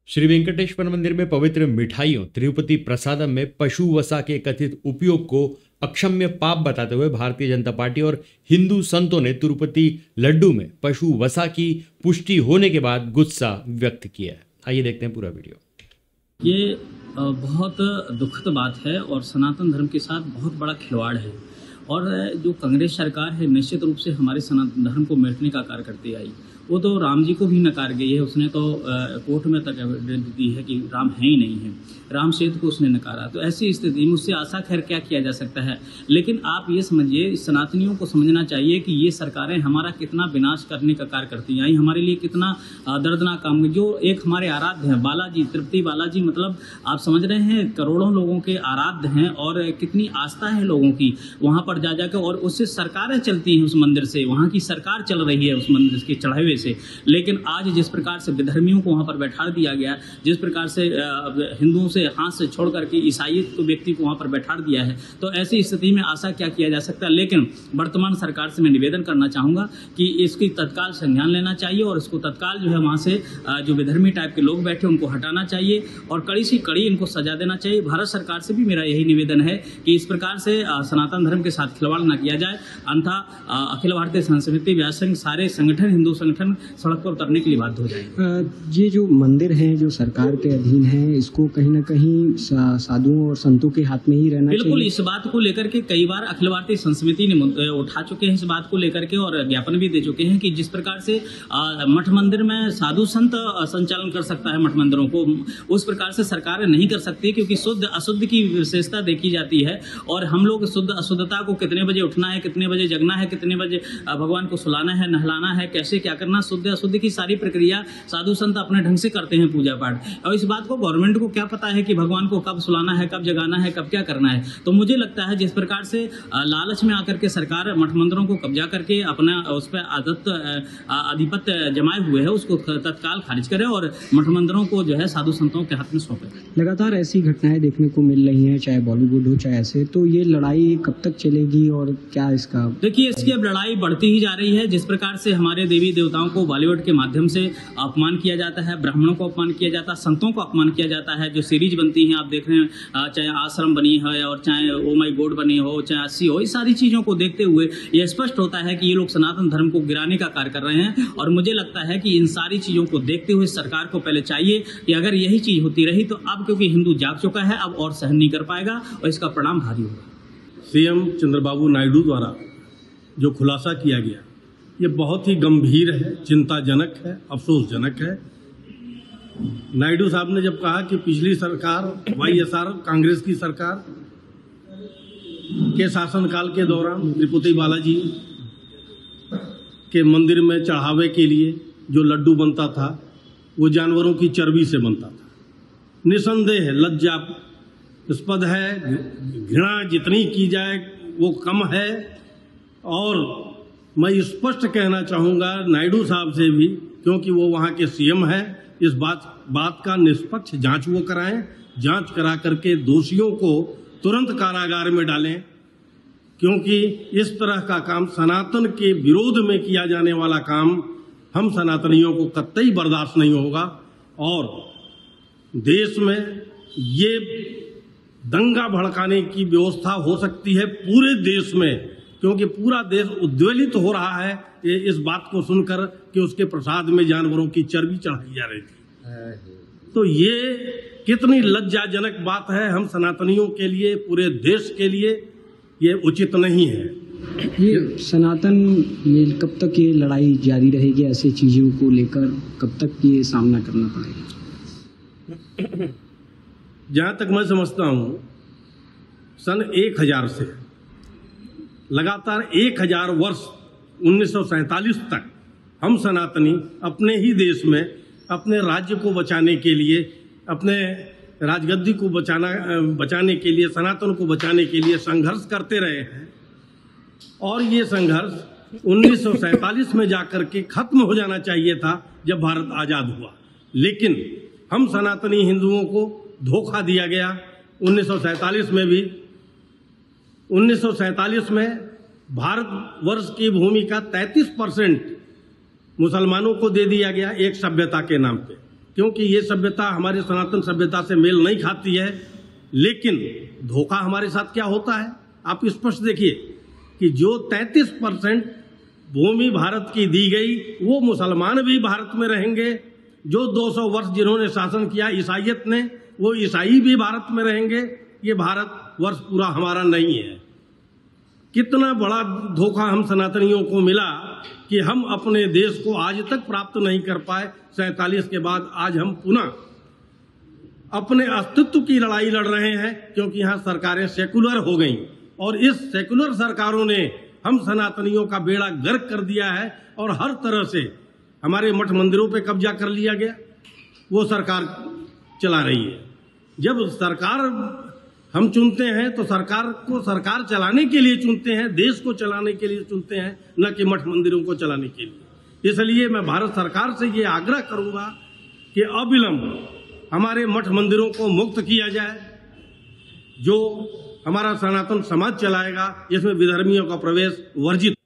श्री वेंकटेश्वर मंदिर में पवित्र मिठाइयों तिरुपति प्रसादम में पशु वसा के कथित उपयोग को अक्षम्य पाप बताते हुए भारतीय जनता पार्टी और हिंदू संतों ने तिरुपति लड्डू में पशु वसा की पुष्टि होने के बाद गुस्सा व्यक्त किया है। आइए देखते हैं पूरा वीडियो। ये बहुत दुखद बात है और सनातन धर्म के साथ बहुत बड़ा खिलवाड़ है और जो कांग्रेस सरकार है निश्चित रूप से हमारे सनातन धर्म को मिटने का कार्य करती आई। वो तो राम जी को भी नकार गई है, उसने तो कोर्ट में तक एविडेंस दी है कि राम है ही नहीं है, राम सेतु को उसने नकारा। तो ऐसी स्थिति में उससे आशा खैर क्या किया जा सकता है। लेकिन आप ये समझिए, सनातनियों को समझना चाहिए कि ये सरकारें हमारा कितना विनाश करने का कार्य करती आई, हमारे लिए कितना दर्दनाक काम। जो एक हमारे आराध्य हैं बालाजी, तिरुपति बालाजी, मतलब आप समझ रहे हैं करोड़ों लोगों के आराध्य हैं और कितनी आस्था है लोगों की वहाँ पर जा जाकर, और उससे सरकारें चलती हैं उस मंदिर से, वहाँ की सरकार चल रही है उस मंदिर के चढ़ावे से। लेकिन आज जिस प्रकार से विधर्मियों को वहाँ पर बैठा दिया गया, जिस प्रकार से हिंदुओं से हाथ से छोड़ करके ईसाइयत को व्यक्ति को वहाँ पर बैठा दिया है, तो ऐसी स्थिति में आशा क्या किया जा सकता है। लेकिन वर्तमान सरकार से मैं निवेदन करना चाहूँगा कि इसकी तत्काल संज्ञान लेना चाहिए और इसको तत्काल जो है वहाँ से जो विधर्मी टाइप के लोग बैठे उनको हटाना चाहिए और कड़ी से कड़ी इनको सजा देना चाहिए। भारत सरकार से भी मेरा यही निवेदन है कि इस प्रकार से सनातन धर्म के साथ खिलवाड़ न किया जाए, अन्यथा अखिल भारतीय संस्कृति व्यास संघ सारे संगठन, हिंदू संगठन सड़क पर उतरने के लिए बाध्य हो जाएंगे। ये जो मंदिर हैं जो सरकार के अधीन है, इसको कहीं ना कहीं साधुओं और संतों के हाथ में ही रहना चाहिए। बिल्कुल, इस बात को लेकर के कई बार अखिल भारतीय संस्कृति ने उठा चुके हैं इस बात को लेकर के और ज्ञापन भी दे चुके हैं कि जिस प्रकार से मठ मंदिर में साधु संत संचालन कर सकता है मठ मंदिरों को, उस प्रकार से सरकार नहीं कर सकती, क्योंकि शुद्ध अशुद्ध की विशेषता देखी जाती है और हम लोग शुद्ध अशुद्धता को कितने बजे उठना है, कितने बजे जगना है, कितने बजे भगवान को सुलाना है, नहलाना है, कैसे क्या करना, शुद्ध अशुद्ध की सारी प्रक्रिया साधु संत अपने ढंग से करते हैं पूजा पाठ। और इस बात को गवर्नमेंट को क्या पता है कि भगवान को कब सुलाना है, कब जगाना है, कब क्या करना है। तो मुझे लगता है जिस प्रकार से लालच में आकर के सरकार मठ मंदिरों को कब्जा करके अपना उस पर आधिपत्य जमाए हुए है, उसको तत्काल खारिज करे और मठ मंदिरों को जो है साधु संतों के हाथ में सौंपे। लगातार ऐसी घटनाएं देखने को मिल रही हैं, चाहे बॉलीवुड हो चाहे ऐसे, तो ये लड़ाई कब तक चलेगी और क्या इसका? देखिए, इसकी अब लड़ाई बढ़ती ही जा रही है। जिस प्रकार से हमारे देवी देवताओं को बॉलीवुड के माध्यम से अपमान किया जाता है, ब्राह्मणों को अपमान किया जाता है, संतों को अपमान किया जाता है, जो सीरीज बनती हैं आप देख रहे हैं, चाहे आश्रम बनी है और चाहे ओ माई गॉड बनी हो, चाहे 80 हो, इस सारी चीज़ों को देखते हुए यह स्पष्ट होता है कि ये लोग सनातन धर्म को गिराने का कार्य कर रहे हैं। और मुझे लगता है कि इन सारी चीज़ों को देखते हुए सरकार को पहले चाहिए कि अगर यही चीज़ होती रही तो अब क्योंकि हिंदू जाग चुका है, अब और सहन नहीं कर पाएगा और इसका परिणाम भारी होगा। सीएम चंद्रबाबू नायडू द्वारा जो खुलासा किया गया ये बहुत ही गंभीर है, चिंताजनक है, अफसोसजनक है। नायडू साहब ने जब कहा कि पिछली सरकार वाईएसआर कांग्रेस की सरकार के शासनकाल के दौरान तिरुपति बालाजी के मंदिर में चढ़ावे के लिए जो लड्डू बनता था वो जानवरों की चर्बी से बनता था, निसंदेह लज्जास्पद है, घृणा जितनी की जाए वो कम है। और मैं स्पष्ट कहना चाहूँगा नायडू साहब से भी, क्योंकि वो वहाँ के सीएम हैं, इस बात का निष्पक्ष जांच वो कराएं, जांच करा करके दोषियों को तुरंत कारागार में डालें, क्योंकि इस तरह का काम, सनातन के विरोध में किया जाने वाला काम हम सनातनियों को कतई बर्दाश्त नहीं होगा। और देश में ये दंगा भड़काने की व्यवस्था हो सकती है पूरे देश में, क्योंकि पूरा देश उद्वेलित हो रहा है इस बात को सुनकर कि उसके प्रसाद में जानवरों की चर्बी चढ़ाई जा रही थी। तो ये कितनी लज्जाजनक बात है हम सनातनियों के लिए, पूरे देश के लिए ये उचित नहीं है। ये सनातन में कब तक ये लड़ाई जारी रहेगी? ऐसी चीज़ों को लेकर कब तक ये सामना करना पड़ेगा? जहाँ तक मैं समझता हूँ सन 1000 से लगातार 1000 वर्ष 1947 तक हम सनातनी अपने ही देश में अपने राज्य को बचाने के लिए, अपने राजगद्दी को बचाने के लिए, सनातन को बचाने के लिए संघर्ष करते रहे हैं। और ये संघर्ष 1947 में जाकर के खत्म हो जाना चाहिए था जब भारत आज़ाद हुआ, लेकिन हम सनातनी हिंदुओं को धोखा दिया गया। 1947 में भी 1947 में भारतवर्ष की भूमि का 33% मुसलमानों को दे दिया गया एक सभ्यता के नाम पे। क्योंकि ये सभ्यता हमारी सनातन सभ्यता से मेल नहीं खाती है। लेकिन धोखा हमारे साथ क्या होता है, आप स्पष्ट देखिए कि जो 33% भूमि भारत की दी गई, वो मुसलमान भी भारत में रहेंगे। जो 200 वर्ष जिन्होंने शासन किया ईसाइयत ने, वो ईसाई भी भारत में रहेंगे। ये भारत वर्ष पूरा हमारा नहीं है। कितना बड़ा धोखा हम सनातनियों को मिला कि हम अपने देश को आज तक प्राप्त नहीं कर पाए। 47 के बाद आज हम पुनः अपने अस्तित्व की लड़ाई लड़ रहे हैं, क्योंकि यहाँ सरकारें सेकुलर हो गईं और इस सेकुलर सरकारों ने हम सनातनियों का बेड़ा गर्क कर दिया है और हर तरह से हमारे मठ मंदिरों पे कब्जा कर लिया गया। वो सरकार चला रही है। जब सरकार हम चुनते हैं तो सरकार को सरकार चलाने के लिए चुनते हैं, देश को चलाने के लिए चुनते हैं, न कि मठ मंदिरों को चलाने के लिए। इसलिए मैं भारत सरकार से ये आग्रह करूंगा कि अविलंब हमारे मठ मंदिरों को मुक्त किया जाए। जो हमारा सनातन समाज चलाएगा, इसमें विधर्मियों का प्रवेश वर्जित